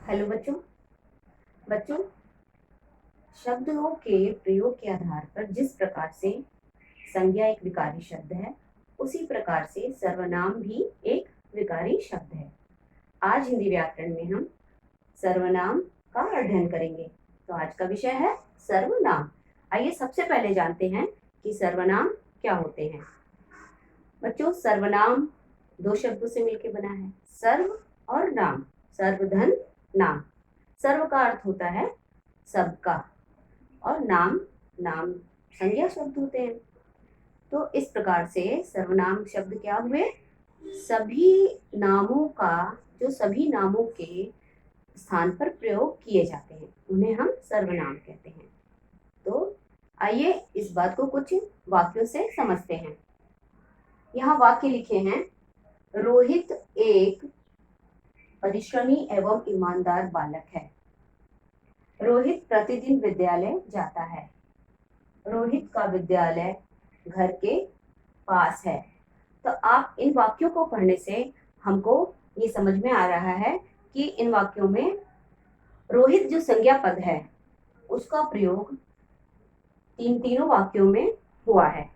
Hello बच्चों। बच्चों, शब्दों के प्रयोग के आधार पर जिस प्रकार से संज्ञा एक विकारी शब्द है, उसी प्रकार से सर्वनाम भी एक विकारी शब्द है। आज हिंदी व्याकरण में हम सर्वनाम का अध्ययन करेंगे। तो आज का विषय है सर्वनाम। आइए सबसे पहले जानते हैं कि सर्वनाम क्या होते हैं। बच्चों, सर्वनाम दो शब्दों से मिलकर बना है, सर्व और नाम। सर्वधन नाम। सर्व का अर्थ होता है सबका, और नाम नाम संज्ञा शब्द होते हैं। तो इस प्रकार से सर्वनाम शब्द क्या हुए? सभी नामों का, जो सभी नामों के स्थान पर प्रयोग किए जाते हैं, उन्हें हम सर्वनाम कहते हैं। तो आइए इस बात को कुछ वाक्यों से समझते हैं। यहाँ वाक्य लिखे हैं। रोहित एक परिश्रमी एवं ईमानदार बालक है। रोहित प्रतिदिन विद्यालय जाता है। रोहित का विद्यालय घर के पास है। तो आप इन वाक्यों को पढ़ने से हमको ये समझ में आ रहा है कि इन वाक्यों में रोहित जो संज्ञा पद है, उसका प्रयोग तीनों वाक्यों में हुआ है।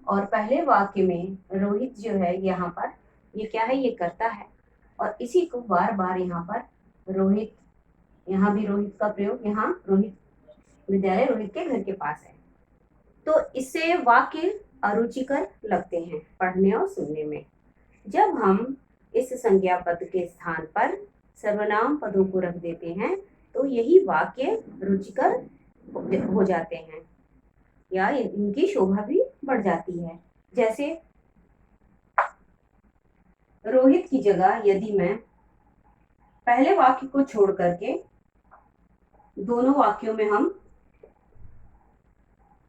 और पहले वाक्य में रोहित जो है, यहाँ पर ये क्या है? ये कर्ता है, और इसी को बार बार यहाँ पर रोहित, यहाँ भी रोहित का प्रयोग, यहाँ रोहित विद्यालय रोहित के घर के पास है। तो इससे वाक्य अरुचिकर लगते हैं पढ़ने और सुनने में। जब हम इस संज्ञा पद के स्थान पर सर्वनाम पदों को रख देते हैं, तो यही वाक्य रुचिकर हो जाते हैं, या इनकी शोभा भी बढ़ जाती है। जैसे रोहित की जगह यदि मैं पहले वाक्य को छोड़ करके दोनों वाक्यों में हम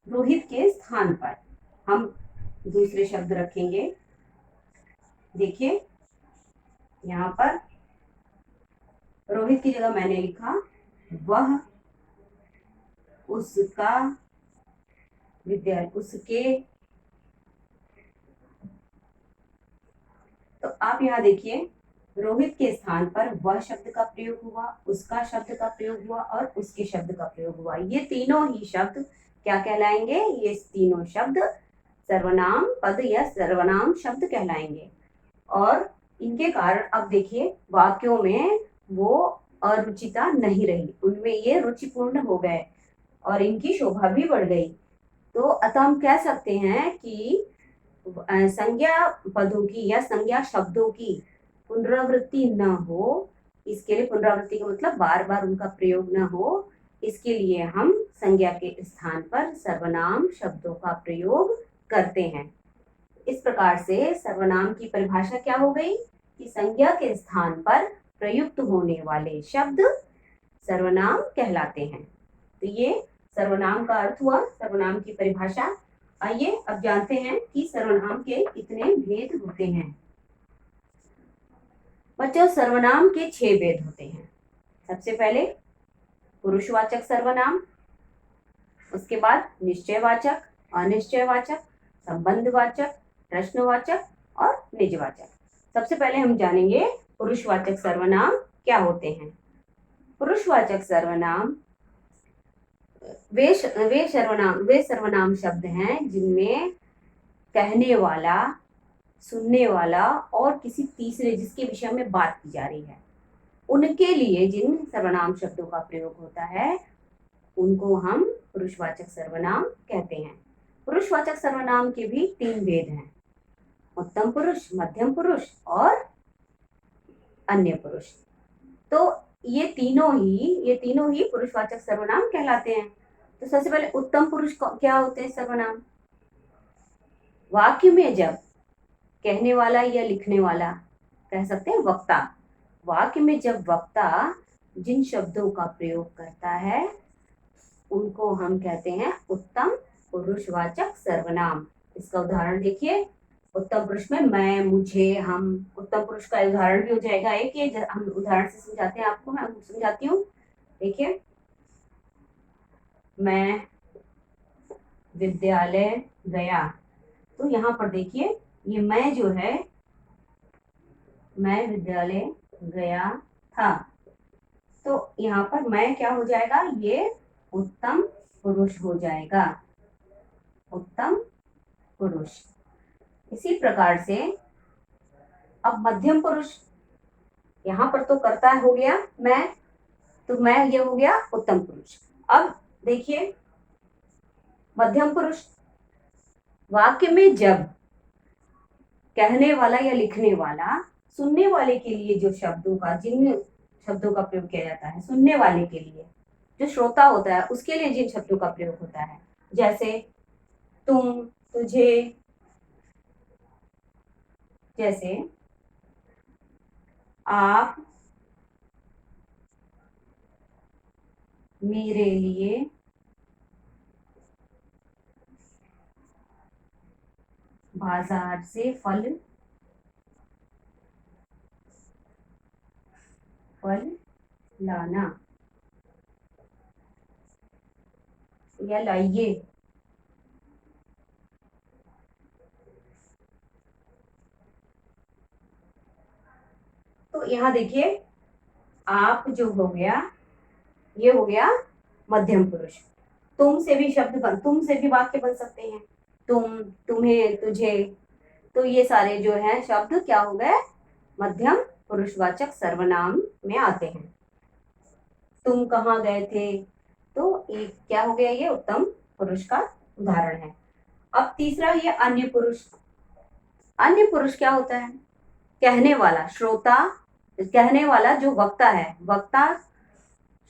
रोहित के स्थान पर हम दूसरे शब्द रखेंगे। देखिए, यहाँ पर रोहित की जगह मैंने लिखा वह, उसका, विद्यालय, उसके। तो आप यहाँ देखिए, रोहित के स्थान पर वह शब्द का प्रयोग हुआ, उसका शब्द का प्रयोग हुआ और उसके शब्द का प्रयोग हुआ। ये तीनों ही शब्द क्या कहलाएंगे? ये तीनों शब्द सर्वनाम पद या सर्वनाम शब्द कहलाएंगे। और इनके कारण अब देखिए वाक्यों में वो अरुचिता नहीं रही, उनमें ये रुचिपूर्ण हो गए और इनकी शोभा भी बढ़ गई। तो अतः हम कह सकते हैं कि संज्ञा पदों की या संज्ञा शब्दों की पुनरावृत्ति न हो, इसके लिए पुनरावृत्ति का मतलब बार बार उनका प्रयोग न हो, इसके लिए हम संज्ञा के स्थान पर सर्वनाम शब्दों का प्रयोग करते हैं। इस प्रकार से सर्वनाम की परिभाषा क्या हो गई कि संज्ञा के स्थान पर प्रयुक्त होने वाले शब्द सर्वनाम कहलाते हैं। तो ये सर्वनाम का अर्थ हुआ, सर्वनाम की परिभाषा। आइए अब जानते हैं कि सर्वनाम के कितने भेद होते हैं। बच्चों, सर्वनाम के 6 भेद होते हैं। सबसे पहले पुरुषवाचक सर्वनाम, उसके बाद निश्चयवाचक, अनिश्चयवाचक, संबंधवाचक, प्रश्नवाचक और निजवाचक। सबसे पहले हम जानेंगे पुरुषवाचक सर्वनाम क्या होते हैं। पुरुषवाचक सर्वनाम वे सर्वनाम शब्द हैं जिनमें कहने वाला, सुनने वाला और किसी तीसरे जिसके विषय में बात की जा रही है, उनके लिए जिन सर्वनाम शब्दों का प्रयोग होता है, उनको हम पुरुषवाचक सर्वनाम कहते हैं। पुरुषवाचक सर्वनाम के भी 3 भेद हैं, उत्तम पुरुष, मध्यम पुरुष और अन्य पुरुष। तो ये तीनों ही पुरुषवाचक सर्वनाम कहलाते हैं। तो सबसे पहले उत्तम पुरुष क्या होते हैं सर्वनाम? वाक्य में जब कहने वाला या लिखने वाला, कह सकते हैं वक्ता, वाक्य में जब वक्ता जिन शब्दों का प्रयोग करता है, उनको हम कहते हैं उत्तम पुरुषवाचक सर्वनाम। इसका उदाहरण देखिए, उत्तम पुरुष में मैं, मुझे, हम। उत्तम पुरुष का उदाहरण भी हो जाएगा एक, ये हम उदाहरण से समझाते हैं आपको, मैं समझाती हूँ। देखिए, मैं विद्यालय गया। तो यहाँ पर देखिए, ये मैं जो है, मैं विद्यालय गया था। यहाँ पर मैं क्या हो जाएगा, ये उत्तम पुरुष हो जाएगा, उत्तम पुरुष। इसी प्रकार से अब मध्यम पुरुष, यहाँ पर तो कर्ता हो गया मैं, तो मैं ये हो गया उत्तम पुरुष। अब देखिए मध्यम पुरुष, वाक्य में जब कहने वाला या लिखने वाला सुनने वाले के लिए जो शब्दों का, जिन शब्दों का प्रयोग किया जाता है, सुनने वाले के लिए जो श्रोता होता है उसके लिए जिन शब्दों का प्रयोग होता है, जैसे तुम, तुझे, जैसे आप, मेरे लिए, बाजार से फल लाना या लाइए। तो यहाँ देखिए आप जो हो गया, ये हो गया मध्यम पुरुष। तुम से भी तुम से भी वाक्य बन सकते हैं, तुम, तुम्हें, तुझे, तो ये सारे जो है शब्द क्या हो गए, मध्यम पुरुषवाचक सर्वनाम में आते हैं। तुम कहाँ गए थे, तो एक क्या हो गया, ये उत्तम पुरुष का उदाहरण है। अब तीसरा ये अन्य पुरुष। अन्य पुरुष क्या होता है, कहने वाला, श्रोता, कहने वाला जो वक्ता है, वक्ता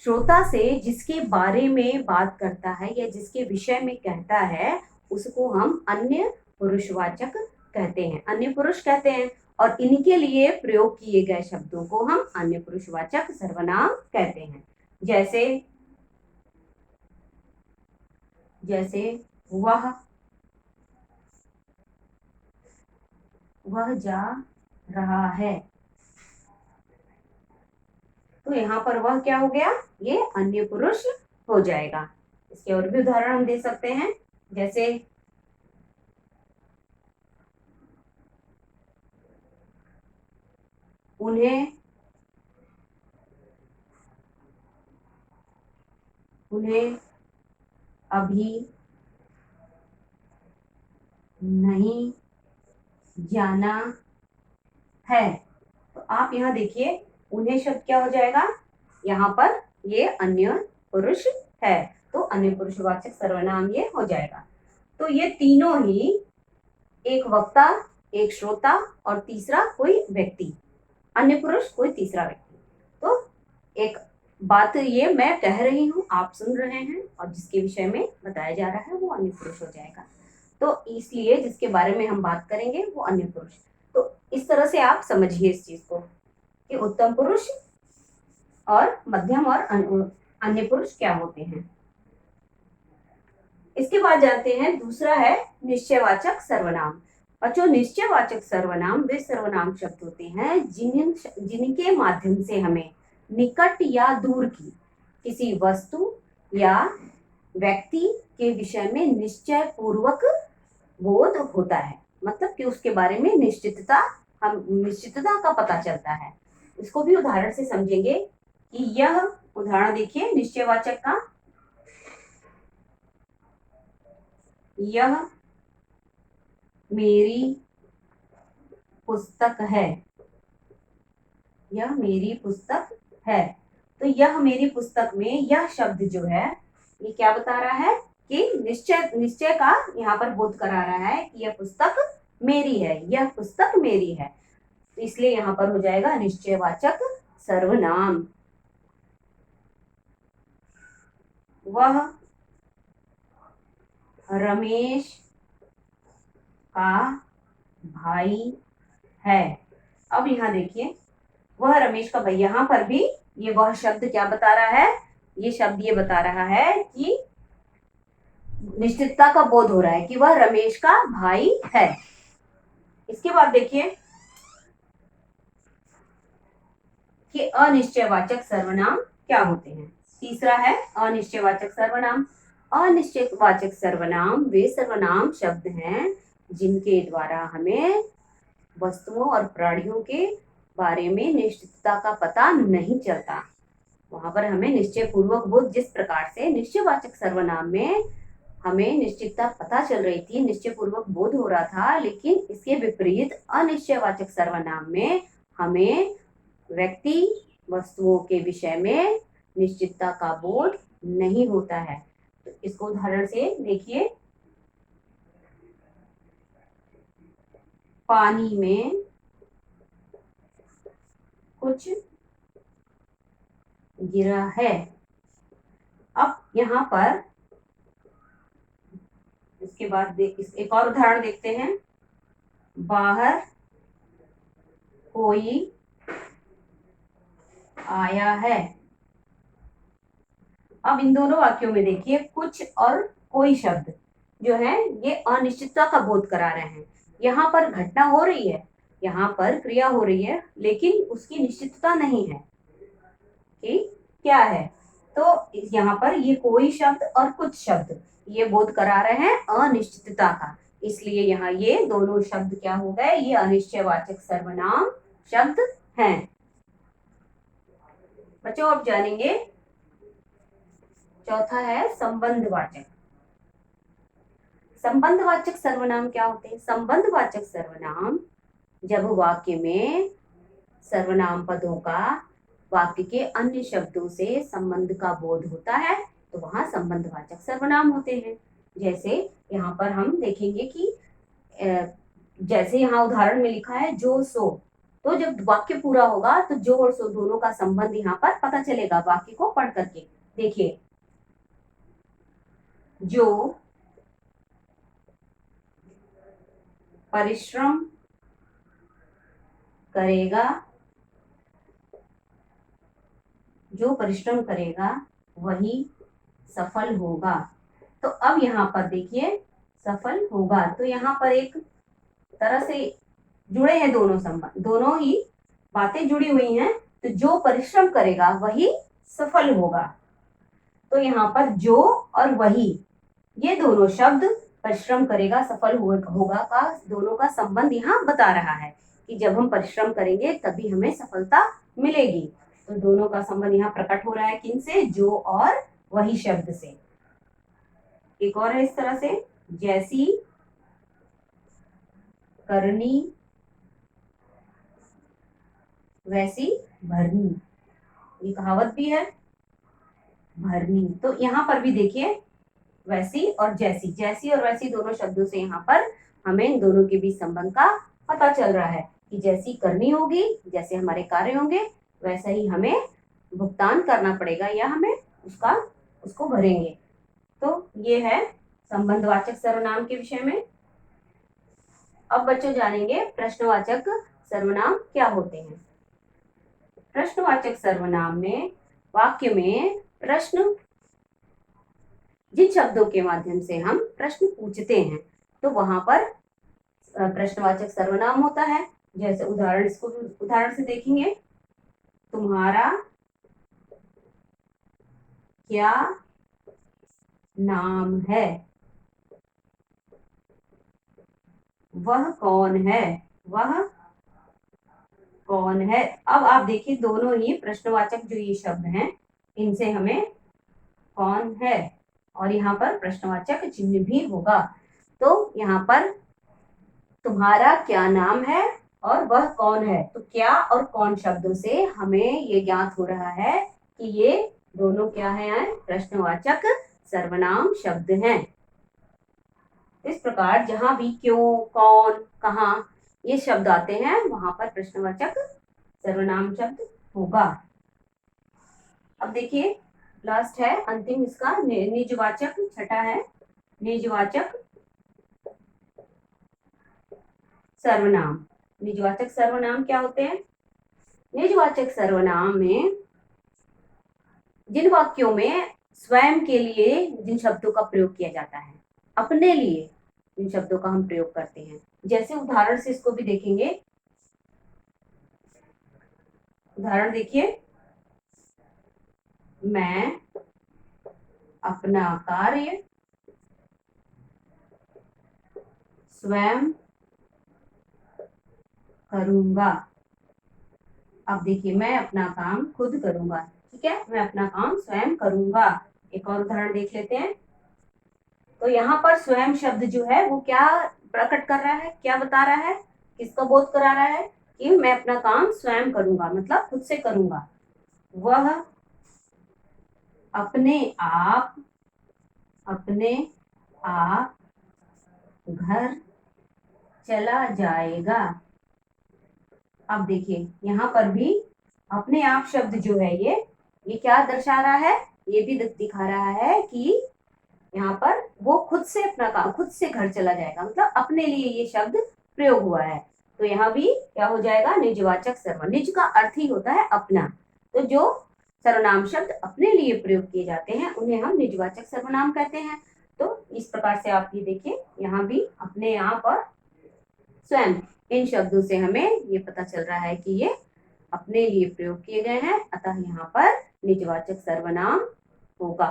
श्रोता से जिसके बारे में बात करता है या जिसके विषय में कहता है, उसको हम अन्य पुरुषवाचक कहते हैं, अन्य पुरुष कहते हैं। और इनके लिए प्रयोग किए गए शब्दों को हम अन्य पुरुषवाचक सर्वनाम कहते हैं। जैसे वह जा रहा है, तो यहाँ पर वह क्या हो गया, ये अन्य पुरुष हो जाएगा। इसके और भी उदाहरण हम दे सकते हैं, जैसे उन्हें अभी नहीं जाना है। तो आप यहाँ देखिए उन्हें शब्द क्या हो जाएगा, यहाँ पर ये अन्य पुरुष है, तो अन्य पुरुषवाचक सर्वनाम ये हो जाएगा। तो ये तीनों ही, एक वक्ता, एक श्रोता और तीसरा कोई व्यक्ति, अन्य पुरुष कोई तीसरा व्यक्ति। तो एक बात ये मैं कह रही हूँ, आप सुन रहे हैं, और जिसके विषय में बताया जा रहा है वो अन्य पुरुष हो जाएगा। तो इसलिए जिसके बारे में हम बात करेंगे वो अन्य पुरुष। तो इस तरह से आप समझिए इस चीज को कि उत्तम पुरुष और मध्यम और अन्य पुरुष क्या होते हैं। इसके बाद जानते हैं दूसरा है निश्चयवाचक सर्वनाम। और जो निश्चयवाचक सर्वनाम वे सर्वनाम शब्द होते हैं जिनके माध्यम से हमें निकट या दूर की किसी वस्तु या व्यक्ति के विषय में निश्चय पूर्वक बोध होता है, मतलब कि उसके बारे में निश्चितता का पता चलता है। इसको भी उदाहरण से समझेंगे कि यह उदाहरण देखिए निश्चयवाचक का, यह मेरी पुस्तक है, यह मेरी पुस्तक है। तो यह मेरी पुस्तक में यह शब्द जो है ये क्या बता रहा है कि निश्चय का यहाँ पर बोध करा रहा है कि यह पुस्तक मेरी है, यह पुस्तक मेरी है। तो इसलिए यहाँ पर हो जाएगा निश्चयवाचक सर्वनाम। वह रमेश का भाई है। अब यहाँ देखिए वह रमेश का भाई, यहाँ पर भी ये वह शब्द क्या बता रहा है, ये शब्द ये बता रहा है कि निश्चितता का बोध हो रहा है कि वह रमेश का भाई है। इसके बाद देखिए कि अनिश्चयवाचक सर्वनाम क्या होते हैं। तीसरा है अनिश्चयवाचक सर्वनाम। अनिश्चयवाचक सर्वनाम वे सर्वनाम शब्द हैं जिनके द्वारा हमें वस्तुओं और प्राणियों के बारे में निश्चितता का पता नहीं चलता। वहां पर हमें निश्चय पूर्वक बोध, जिस प्रकार से निश्चयवाचक सर्वनाम में हमें निश्चितता पता चल रही थी, निश्चय पूर्वक बोध हो रहा था, लेकिन इसके विपरीत अनिश्चयवाचक सर्वनाम में हमें व्यक्ति वस्तुओं के विषय में निश्चितता का बोध नहीं होता है। तो इसको उदाहरण से देखिए, पानी में कुछ गिरा है। अब यहाँ पर इसके बाद एक और उदाहरण देखते हैं, बाहर कोई आया है। अब इन दोनों वाक्यों में देखिए, कुछ और कोई शब्द जो है ये अनिश्चितता का बोध करा रहे हैं। यहाँ पर घटना हो रही है, यहाँ पर क्रिया हो रही है, लेकिन उसकी निश्चितता नहीं है कि क्या है। तो यहाँ पर ये कोई शब्द और कुछ शब्द ये बोध करा रहे हैं अनिश्चितता का, इसलिए यहाँ ये दोनों शब्द क्या हो गए, ये अनिश्चयवाचक सर्वनाम शब्द हैं। बच्चों अब जानेंगे, चौथा है संबंधवाचक। संबंधवाचक सर्वनाम क्या होते हैं? संबंधवाचक सर्वनाम जब वाक्य में सर्वनाम पदों का वाक्य के अन्य शब्दों से संबंध का बोध होता है तो वहां संबंधवाचक सर्वनाम होते हैं। जैसे यहाँ पर हम देखेंगे कि जैसे यहाँ उदाहरण में लिखा है जो सो, तो जब वाक्य पूरा होगा तो जो और सो दोनों का संबंध यहाँ पर पता चलेगा वाक्य को पढ़ करके। देखिए, जो परिश्रम करेगा, जो परिश्रम करेगा वही सफल होगा। तो अब यहाँ पर देखिए, सफल होगा, तो यहाँ पर एक तरह से जुड़े हैं दोनों संबंध, दोनों ही बातें जुड़ी हुई हैं। तो जो परिश्रम करेगा वही सफल होगा, तो यहाँ पर जो और वही ये दोनों शब्द परिश्रम करेगा सफल होगा का दोनों का संबंध यहाँ बता रहा है कि जब हम परिश्रम करेंगे तभी हमें सफलता मिलेगी। तो दोनों का संबंध यहाँ प्रकट हो रहा है, किन से? जो और वही शब्द से। एक और है इस तरह से, जैसी करनी वैसी भरनी, ये कहावत भी है, भरनी। तो यहाँ पर भी देखिए, वैसी और जैसी, जैसी और वैसी दोनों शब्दों से यहाँ पर हमें इन दोनों के बीच संबंध का पता चल रहा है कि जैसी करनी होगी, जैसे हमारे कार्य होंगे वैसा ही हमें भुगतान करना पड़ेगा या हमें उसको भरेंगे। तो ये है संबंधवाचक सर्वनाम के विषय में। अब बच्चों जानेंगे प्रश्नवाचक सर्वनाम क्या होते हैं। प्रश्नवाचक सर्वनाम में वाक्य में प्रश्न, जिन शब्दों के माध्यम से हम प्रश्न पूछते हैं तो वहां पर प्रश्नवाचक सर्वनाम होता है। जैसे उदाहरण, इसको उदाहरण से देखेंगे, तुम्हारा क्या नाम है, वह कौन है, वह कौन है। अब आप देखिए, दोनों ही प्रश्नवाचक जो ये शब्द हैं इनसे हमें कौन है और यहाँ पर प्रश्नवाचक चिन्ह भी होगा। तो यहाँ पर तुम्हारा क्या नाम है और वह कौन है, तो क्या और कौन शब्दों से हमें ये ज्ञात हो रहा है कि ये दोनों क्या है, प्रश्नवाचक सर्वनाम शब्द हैं। इस प्रकार जहां भी क्यों, कौन, कहाँ ये शब्द आते हैं वहां पर प्रश्नवाचक सर्वनाम शब्द होगा। अब देखिए, लास्ट है अंतिम इसका निजवाचक, छठा है निजवाचक सर्वनाम। निजवाचक सर्वनाम क्या होते हैं? निजवाचक सर्वनाम में जिन वाक्यों में स्वयं के लिए जिन शब्दों का प्रयोग किया जाता है, अपने लिए जिन शब्दों का हम प्रयोग करते हैं, जैसे उदाहरण से इसको भी देखेंगे। उदाहरण देखिए, मैं अपना कार्य स्वयं करूंगा। अब देखिए, मैं अपना काम खुद करूंगा, ठीक है, मैं अपना काम स्वयं करूंगा। एक और उदाहरण देख लेते हैं। तो यहाँ पर स्वयं शब्द जो है वो क्या प्रकट कर रहा है, क्या बता रहा है, किसका बोध करा रहा है कि मैं अपना काम स्वयं करूंगा, मतलब खुद से करूंगा। वह अपने आप घर चला जाएगा। अब देखिए यहाँ पर भी अपने आप शब्द जो है ये क्या दर्शा रहा है, ये भी दिखा रहा है कि यहाँ पर वो खुद से अपना काम, खुद से घर चला जाएगा, मतलब अपने लिए ये शब्द प्रयोग हुआ है। तो यहाँ भी क्या हो जाएगा, निजवाचक सर्वनाम। निज का अर्थ ही होता है अपना, तो जो सर्वनाम शब्द अपने लिए प्रयोग किए जाते हैं उन्हें हम निजवाचक सर्वनाम कहते हैं। तो इस प्रकार से आप ये देखिए, यहाँ भी अपने आप और स्वयं, इन शब्दों से हमें ये पता चल रहा है कि ये अपने लिए प्रयोग किए गए हैं, अतः यहाँ पर निजवाचक सर्वनाम होगा।